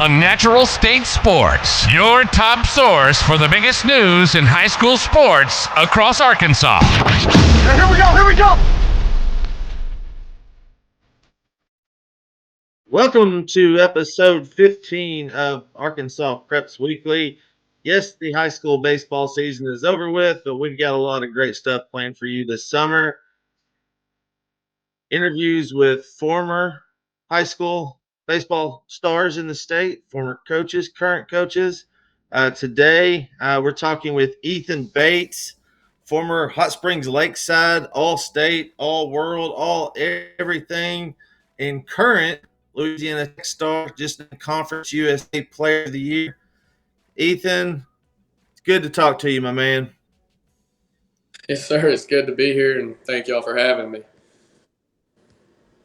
on Natural State Sports, your top source for the biggest news in high school sports across Arkansas. Here we go! Welcome to episode 15 of Arkansas Preps Weekly. Yes, the high school baseball season is over with, but we've got a lot of great stuff planned for you this summer. Interviews with former high school baseball stars in the state, former coaches, current coaches. Today, we're talking with Ethan Bates, former Hot Springs Lakeside, all-state, all-world, all everything, and current Louisiana Tech star, just in Conference USA Player of the Year. Ethan, it's good to talk to you, my man. Yes, sir. It's good to be here, and thank y'all for having me.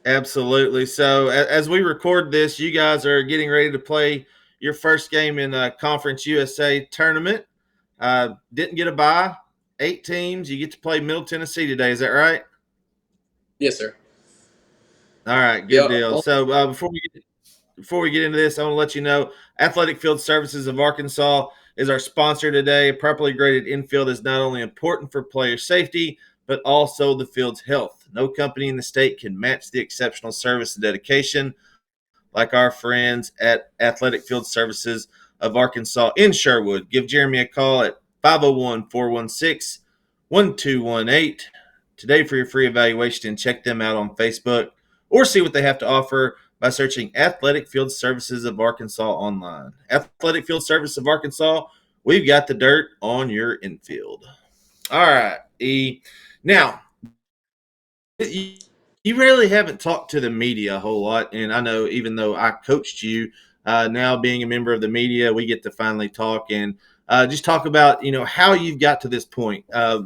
Absolutely. So as we record this, you guys are getting ready to play your first game in a Conference USA tournament. Didn't get a bye. 8 teams. You get to play Middle Tennessee today. Is that right? Yes, sir. All right. Good deal. So before we get into this, I want to let you know Athletic Field Services of Arkansas is our sponsor today. A properly graded infield is not only important for player safety, but also the field's health. No company in the state can match the exceptional service and dedication like our friends at Athletic Field Services of Arkansas in Sherwood. Give Jeremy a call at 501-416-1218 today for your free evaluation, and check them out on Facebook or see what they have to offer by searching Athletic Field Services of Arkansas online. Athletic Field Service of Arkansas, we've got the dirt on your infield. All right, E. Now, you really haven't talked to the media a whole lot, and I know even though I coached you, now being a member of the media, we get to finally talk and just talk about, how you've got to this point. I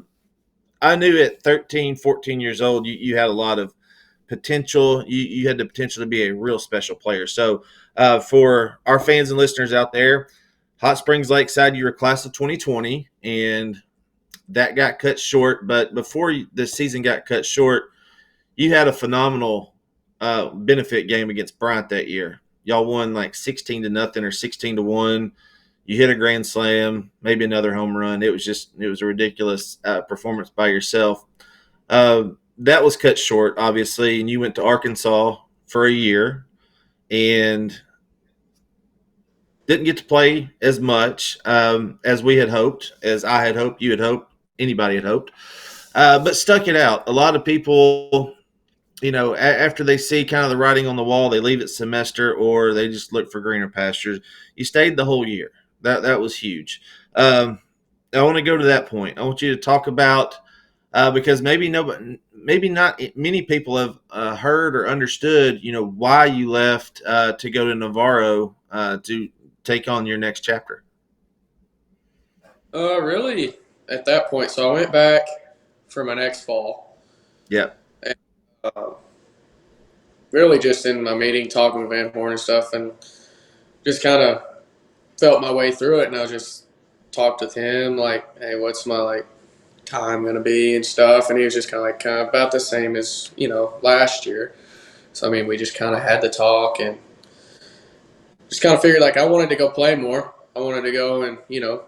knew at 13, 14 years old, you had a lot of potential. You had the potential to be a real special player. So for our fans and listeners out there, Hot Springs Lakeside, you were class of 2020, and that got cut short. But before the season got cut short, you had a phenomenal benefit game against Bryant that year. Y'all won like 16-0 or 16-1. You hit a grand slam, maybe another home run. It was a ridiculous performance by yourself. That was cut short, obviously, and you went to Arkansas for a year and didn't get to play as much as we had hoped, as I had hoped, you had hoped, anybody had hoped, but stuck it out. A lot of people, after they see kind of the writing on the wall, they leave it semester or they just look for greener pastures. You stayed the whole year. That was huge. I want to go to that point. I want you to talk about because maybe not many people have heard or understood, why you left to go to Navarro to take on your next chapter. Really, at that point, so I went back for my next fall. Yeah. And, really just in my meeting, talking with Van Horn and stuff, and just kind of felt my way through it. And I just talked with him, like, hey, what's my, time going to be and stuff. And he was just kind of about the same as, last year. So, we just kind of had the talk and just kind of figured, I wanted to go play more. I wanted to go and,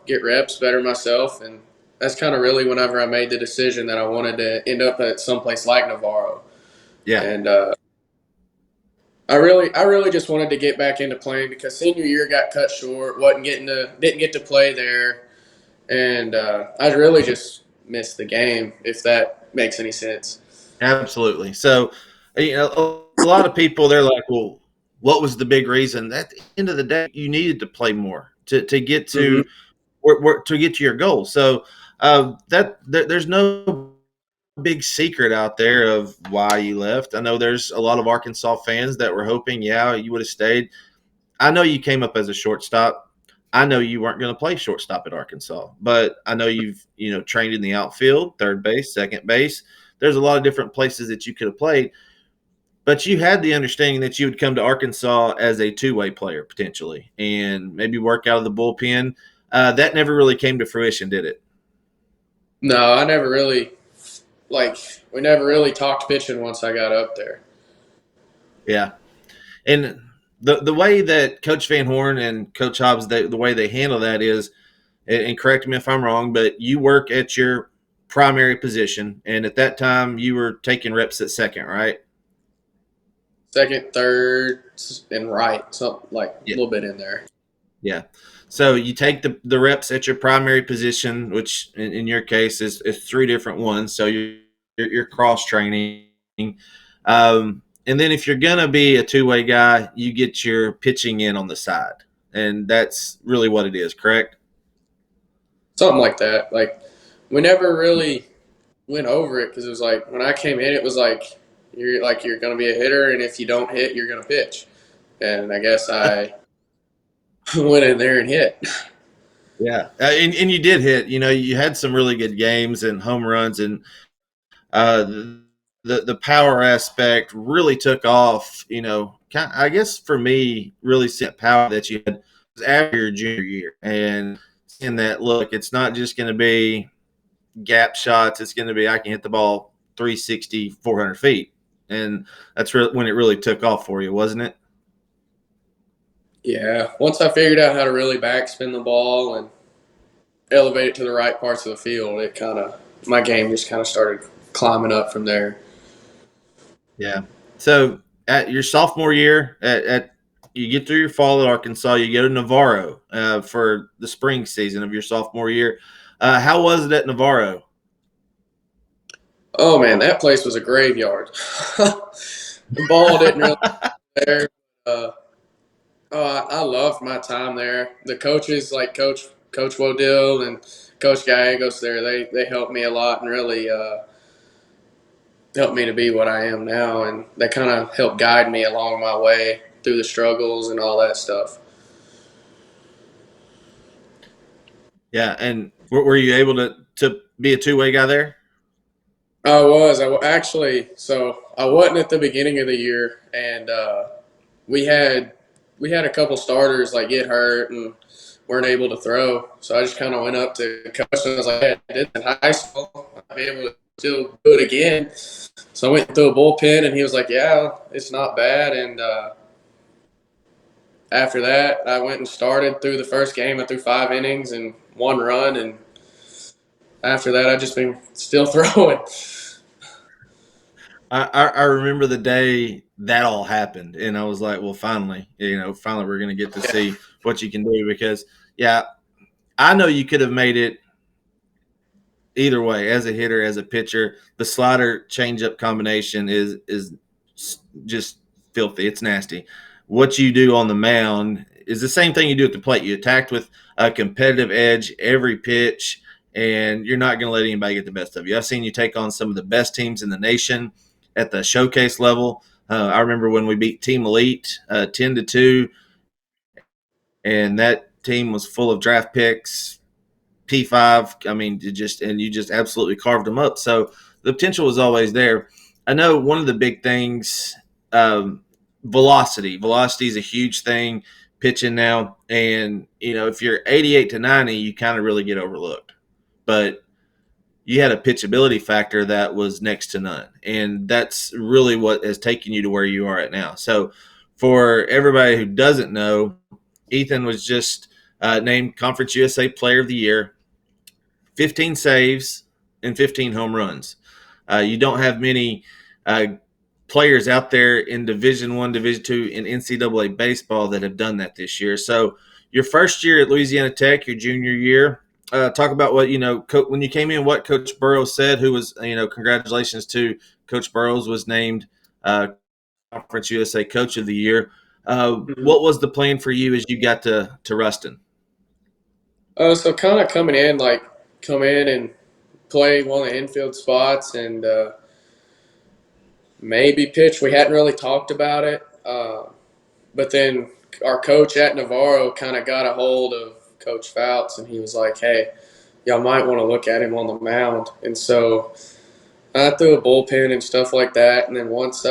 get reps, better myself. And that's kind of really whenever I made the decision that I wanted to end up at someplace like Navarro. Yeah. And I really just wanted to get back into playing because senior year got cut short, didn't get to play there. And I really just missed the game, if that makes any sense. Absolutely. So, a lot of people, they're like, well, what was the big reason? At the end of the day, you needed to play more to get to to get to your goal. So there's no big secret out there of why you left. I know there's a lot of Arkansas fans that were hoping, you would have stayed. I know you came up as a shortstop. I know you weren't going to play shortstop at Arkansas, but I know you've, trained in the outfield, third base, second base. There's a lot of different places that you could have played, but you had the understanding that you would come to Arkansas as a two-way player potentially and maybe work out of the bullpen. That never really came to fruition, did it? No, I never really, we never really talked pitching once I got up there. Yeah. And the way that Coach Van Horn and Coach Hobbs, the way they handle that is, and correct me if I'm wrong, but you work at your primary position, and at that time you were taking reps at second, right? Second, third, and right, something like a Yeah. little bit in there. Yeah. So you take the reps at your primary position, which in your case is three different ones. So you're cross training. And then if you're gonna be a two-way guy, you get your pitching in on the side, and that's really what it is. Correct? Something like that. Like we never really went over it because it was like when I came in, it was like you're going to be a hitter, and if you don't hit, you're going to pitch. And I guess I went in there and hit. Yeah. And you did hit. You know, you had some really good games and home runs, and uh, the power aspect really took off. You know, I guess for me, really seeing power that you had after your junior year, and seeing that look, it's not just going to be gap shots. It's going to be I can hit the ball 360, 400 feet, and that's when it really took off for you, wasn't it? Yeah. Once I figured out how to really backspin the ball and elevate it to the right parts of the field, it kind of my game just kind of started climbing up from there. Yeah. So at your sophomore year, at you get through your fall at Arkansas, you go to Navarro for the spring season of your sophomore year. How was it at Navarro? Oh man, that place was a graveyard. The ball didn't really there. Uh, I loved my time there. The coaches like Coach Wodill and Coach Gallegos there, they helped me a lot and really helped me to be what I am now. And they kind of helped guide me along my way through the struggles and all that stuff. Yeah, and were you able to be a two-way guy there? I was. Actually, so I wasn't at the beginning of the year, and we had we had a couple starters like get hurt and weren't able to throw. So I just kind of went up to coach and I was like, "Hey, I did it in high school. I'll be able to still do it again." So I went through a bullpen, and he was like, "Yeah, it's not bad." And after that, I went and started through the first game. I threw 5 innings and 1 run, and after that, I just been still throwing. I remember the day that all happened, and I was like, well, finally, finally we're going to get to see what you can do because, yeah, I know you could have made it either way as a hitter, as a pitcher. The slider changeup combination is just filthy. It's nasty. What you do on the mound is the same thing you do at the plate. You attack with a competitive edge every pitch, and you're not going to let anybody get the best of you. I've seen you take on some of the best teams in the nation at the showcase level. I remember when we beat Team Elite 10-2, and that team was full of draft picks, P5. I mean, you just absolutely carved them up. So the potential was always there. I know one of the big things, velocity. Velocity is a huge thing pitching now, and if you're 88 to 90, you kind of really get overlooked. But you had a pitchability factor that was next to none, and that's really what has taken you to where you are at now. So, for everybody who doesn't know, Ethan was just named Conference USA Player of the Year. 15 saves and 15 home runs. You don't have many players out there in Division I, Division II, in NCAA baseball that have done that this year. So your first year at Louisiana Tech, your junior year, talk about what, when you came in, what Coach Burrows said, who was, congratulations to Coach Burrows, was named Conference USA Coach of the Year. What was the plan for you as you got to Ruston? So kind of coming in, like come in and play one of the infield spots and maybe pitch. We hadn't really talked about it, but then our coach at Navarro kind of got a hold of Coach Fouts, and he was like, "Hey, y'all might want to look at him on the mound." And so I threw a bullpen and stuff like that. And then once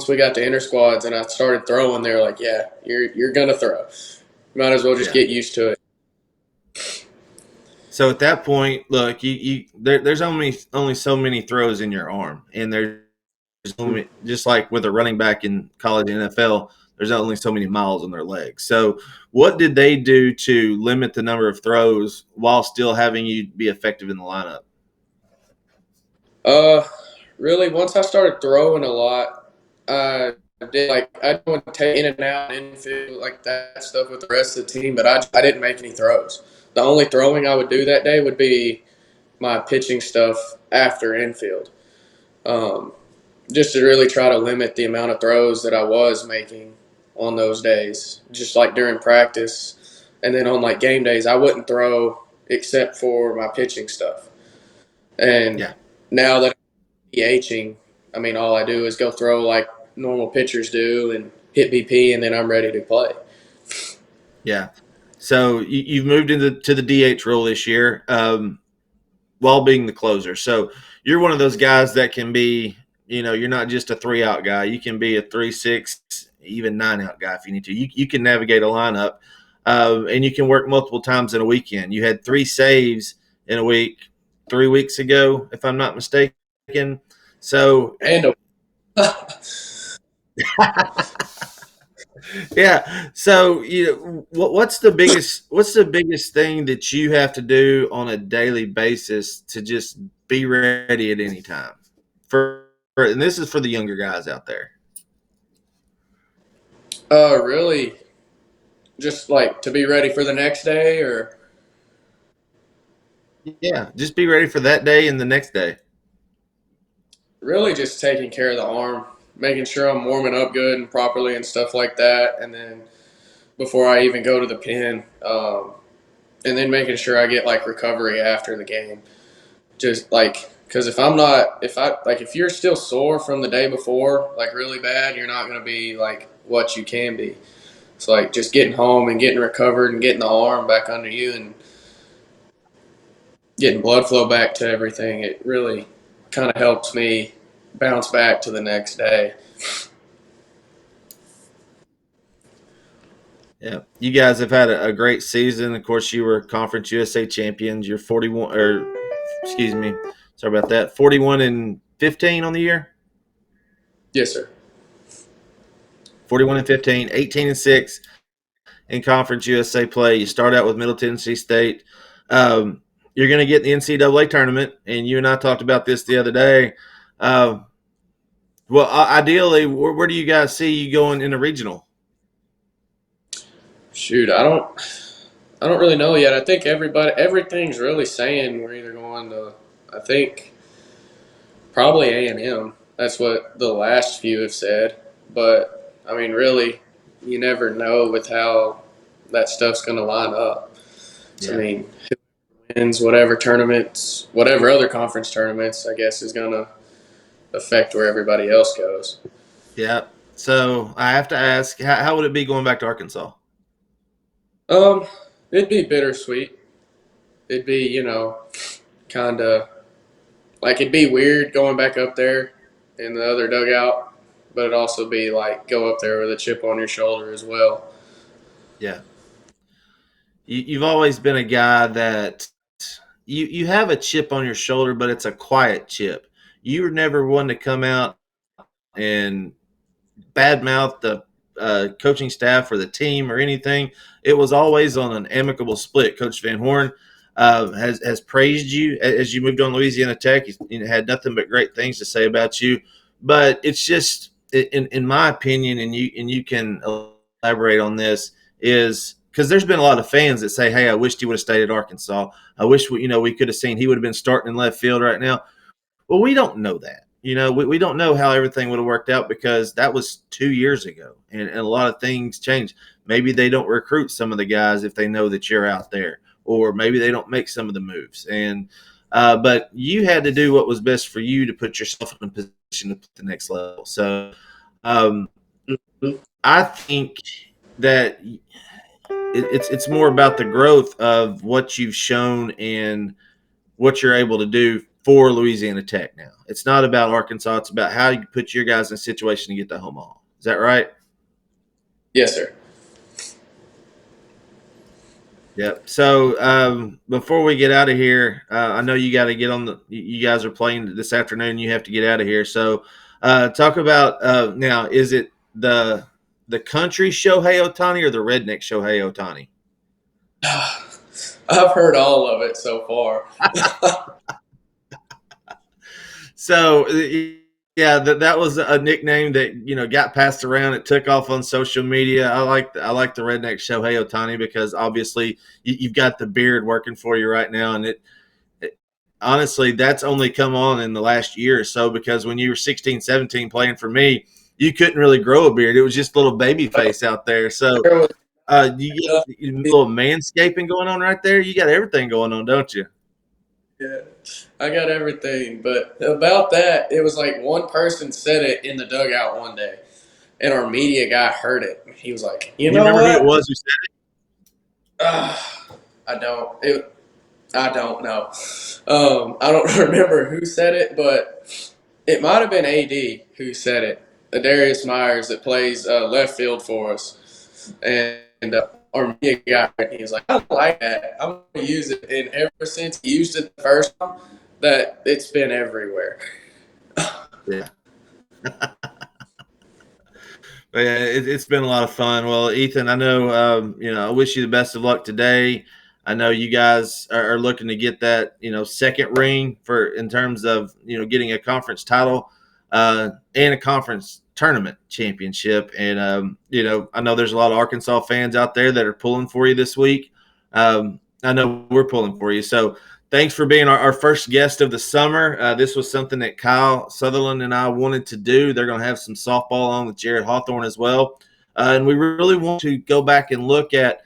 we got to inter squads and I started throwing, they were like, "Yeah, you're gonna throw. You might as well just get used to it." So at that point, look, there's only so many throws in your arm, and there's only, just like with a running back in college and NFL, there's only so many miles in their legs. So what did they do to limit the number of throws while still having you be effective in the lineup? Uh, really, once I started throwing a lot, I did I didn't want to take in and out infield like that stuff with the rest of the team, but I didn't make any throws. The only throwing I would do that day would be my pitching stuff after infield, just to really try to limit the amount of throws that I was making on those days, just like during practice. And then on like game days, I wouldn't throw except for my pitching stuff. And Yeah. now that I'm DHing, I mean, all I do is go throw like normal pitchers do and hit BP, and then I'm ready to play. Yeah. So you've moved into the DH role this year, while being the closer. So you're one of those guys that can be, you're not just a 3-out guy. You can be a 3, 6, even 9-out guy if you need to. You can navigate a lineup, and you can work multiple times in a weekend. You had 3 saves in a week 3 weeks ago, if I'm not mistaken. So And yeah. So what's the biggest thing that you have to do on a daily basis to just be ready at any time? And this is for the younger guys out there. really, just like to be ready for the next day, or Yeah, just be ready for that day and the next day. really just taking care of the arm, making sure I'm warming up good and properly and stuff like that, and then before I even go to the pen, and then making sure I get like recovery after the game. Just like because if you're still sore from the day before, like really bad, you're not going to be like what you can be. It's like just getting home and getting recovered and getting the arm back under you and getting blood flow back to everything. It really kind of helps me bounce back to the next day. Yeah, you guys have had a great season. Of course, you were Conference USA champions. You're 41, or excuse me, sorry about that. 41-15 on the year. Yes, sir. 41-15, 18-6 in Conference USA play. You start out with Middle Tennessee State. You're going to get in the NCAA tournament, and you and I talked about this the other day. Well, ideally, where do you guys see you going in the regional? Shoot, I don't really know yet. I think everything's really saying we're either going to. I think probably A&M. That's what the last few have said. But I mean, really, you never know with how that stuff's going to line up. So, I Yeah. mean, who wins whatever tournaments, whatever other conference tournaments, I guess is going to affect where everybody else goes. Yeah. So I have to ask, how would it be going back to Arkansas? Um, it'd be bittersweet. It'd be, kind of like it'd be weird going back up there in the other dugout, but it'd also be like go up there with a chip on your shoulder as well. Yeah. You've always been a guy that you have a chip on your shoulder, but it's a quiet chip. You were never one to come out and badmouth the coaching staff or the team or anything. It was always on an amicable split. Coach Van Horn has praised you as you moved on Louisiana Tech. He had nothing but great things to say about you. But it's just, in my opinion, and you can elaborate on this, is because there's been a lot of fans that say, "Hey, I wished he would have stayed at Arkansas. I wish we could have seen he would have been starting in left field right now." Well, we don't know that. We don't know how everything would have worked out because that was 2 years ago, and a lot of things change. Maybe they don't recruit some of the guys if they know that you're out there, or maybe they don't make some of the moves. But you had to do what was best for you to put yourself in a position to put the next level. So I think that it's more about the growth of what you've shown and what you're able to do for Louisiana Tech now. It's not about Arkansas. It's about how you put your guys in a situation to get the home all. Is that right? Yes, sir. Yep. So before we get out of here, I know you got to get on you guys are playing this afternoon. You have to get out of here. So talk about now, is it the the country Shohei Ohtani or the redneck Shohei Ohtani? I've heard all of it so far. So, yeah, that was a nickname that got passed around. It took off on social media. I like the redneck Shohei Ohtani because obviously you've got the beard working for you right now, and it honestly that's only come on in the last year or so because when you were 16, 17 playing for me, you couldn't really grow a beard. It was just a little baby face out there. So you get a little manscaping going on right there. You got everything going on, don't you? Yeah, I got everything. But about that, it was like one person said it in the dugout one day, and our media guy heard it. He was like, "You know remember what? who it was who said it? I don't know. I don't remember who said it, but it might have been AD who said it. Darius Myers that plays left field for us, and our media guy, he was like, "I like that. I'm going to use it." And ever since he used it the first time, that it's been everywhere. Yeah. But yeah, it's been a lot of fun. Well, Ethan, I know I wish you the best of luck today. I know you guys are looking to get that second ring for in terms of getting a conference title and a conference tournament championship. And I know there's a lot of Arkansas fans out there that are pulling for you this week. I know we're pulling for you. So thanks for being our first guest of the summer. This was something that Kyle Sutherland and I wanted to do. They're going to have some softball on with Jared Hawthorne as well. And we really want to go back and look at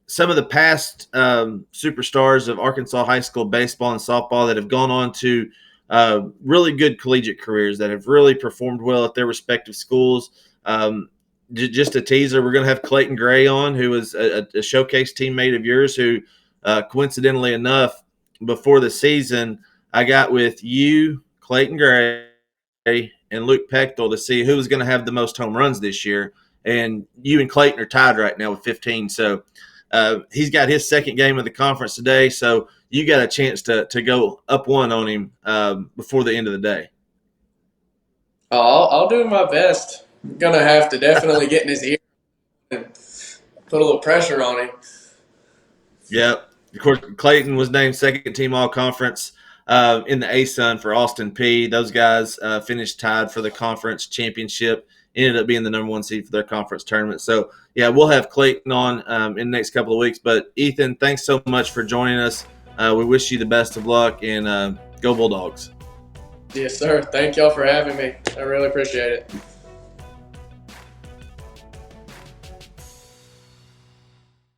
some of the past superstars of Arkansas high school baseball and softball that have gone on to really good collegiate careers, that have really performed well at their respective schools. Just a teaser, we're going to have Clayton Gray on, who is a showcase teammate of yours who, coincidentally enough, before the season, I got with you, Clayton Gray, and Luke Pechtel to see who was going to have the most home runs this year. And you and Clayton are tied right now with 15. So he's got his second game of the conference today. So you got a chance to go up one on him before the end of the day. I'll do my best. I'm going to have to definitely get in his ear and put a little pressure on him. Yep. Of course, Clayton was named second team all-conference in the ASUN for Austin Peay. Those guys finished tied for the conference championship, ended up being the number one seed for their conference tournament. So, yeah, we'll have Clayton on in the next couple of weeks. But, Ethan, thanks so much for joining us. We wish you the best of luck, and go Bulldogs. Yes, sir. Thank y'all for having me. I really appreciate it.